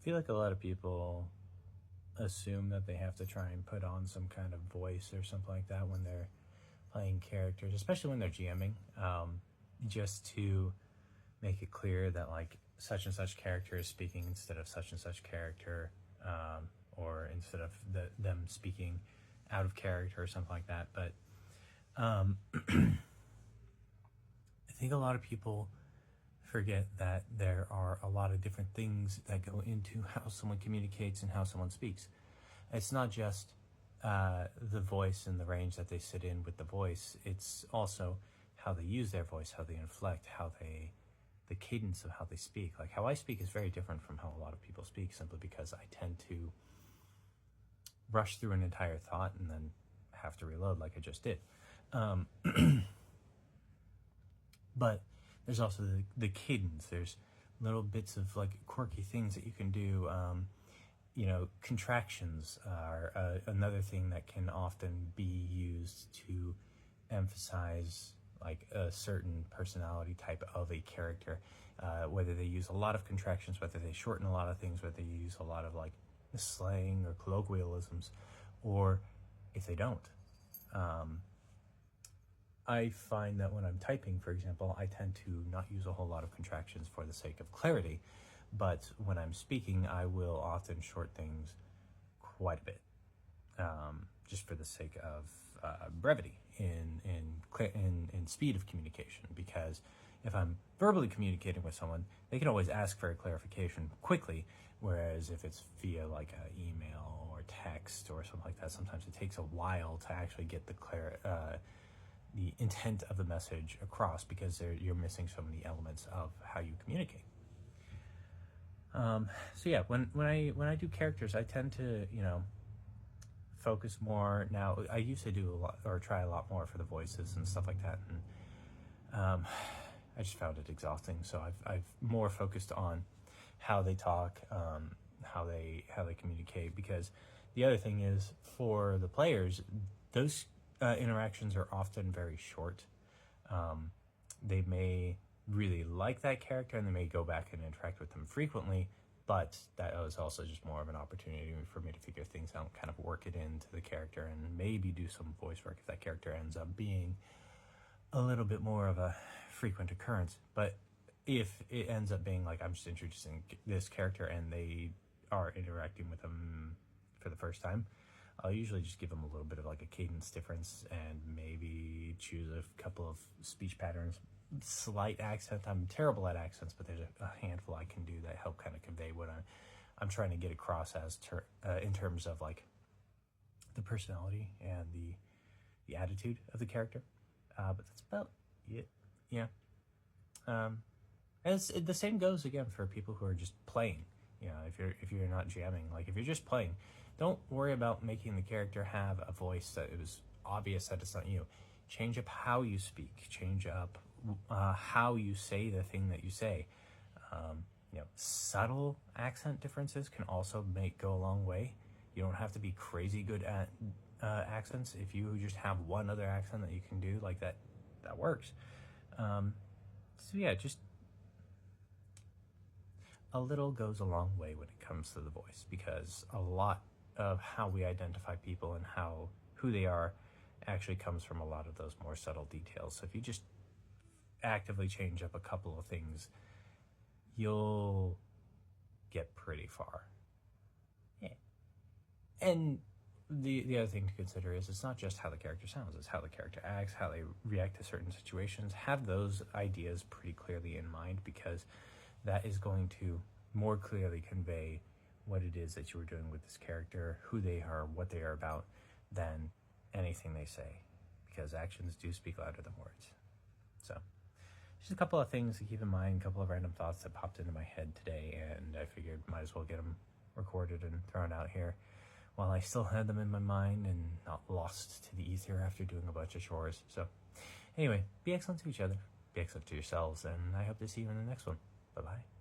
feel like a lot of people assume that they have to try and put on some kind of voice or something like that when they're playing characters, especially when they're GMing, just to make it clear that like such and such character is speaking instead of such and such character, or instead of them speaking out of character or something like that. But I think a lot of people forget that there are a lot of different things that go into how someone communicates and how someone speaks. It's not just the voice and the range that they sit in with the voice. It's also how they use their voice, how they inflect, the cadence of how they speak. Like how I speak is very different from how a lot of people speak, simply because I tend to rush through an entire thought and then have to reload like I just did. But there's also the cadence. There's little bits of like quirky things that you can do. Contractions are another thing that can often be used to emphasize like a certain personality type of a character. Whether they use a lot of contractions, whether they shorten a lot of things, whether they use a lot of like slang or colloquialisms, or if they don't. I find that when I'm typing, for example, I tend to not use a whole lot of contractions for the sake of clarity, but when I'm speaking, I will often short things quite a bit, just for the sake of brevity in speed of communication. Because if I'm verbally communicating with someone, they can always ask for a clarification quickly, whereas if it's via like an email or text or something like that, sometimes it takes a while to actually get the intent of the message across, because you're missing so many elements of how you communicate. So yeah, when I do characters, I tend to focus more. Now I used to do a lot, or try a lot more for the voices and stuff like that, and I just found it exhausting. So I've more focused on how they talk, how they communicate, because the other thing is, for the players, those interactions are often very short. They may really like that character and they may go back and interact with them frequently, but that was also just more of an opportunity for me to figure things out, kind of work it into the character, and maybe do some voice work if that character ends up being a little bit more of a frequent occurrence. But if it ends up being like I'm just introducing this character and they are interacting with them for the first time, I'll usually just give them a little bit of like a cadence difference and maybe choose a couple of speech patterns, slight accent. I'm terrible at accents, but there's a handful I can do that help kind of convey what I'm trying to get across as in terms of like the personality and the attitude of the character. But that's about it. Yeah. As the same goes again for people who are just playing. If you're not jamming, like if you're just playing, don't worry about making the character have a voice that it was obvious that it's not you. Change up how you speak. Change up how you say the thing that you say. Subtle accent differences can also go a long way. You don't have to be crazy good at accents. If you just have one other accent that you can do like that works. So yeah, just a little goes a long way when it comes to the voice, because a lot of how we identify people and who they are actually comes from a lot of those more subtle details. So if you just actively change up a couple of things, you'll get pretty far. Yeah. And the other thing to consider is it's not just how the character sounds, it's how the character acts, how they react to certain situations. Have those ideas pretty clearly in mind, because that is going to more clearly convey what it is that you were doing with this character, who they are, what they are about, than anything they say, because actions do speak louder than words. So just a couple of things to keep in mind, a couple of random thoughts that popped into my head today, and I figured might as well get them recorded and thrown out here while I still had them in my mind and not lost to the ether after doing a bunch of chores. So anyway, be excellent to each other, be excellent to yourselves, and I hope to see you in the next one. Bye-bye.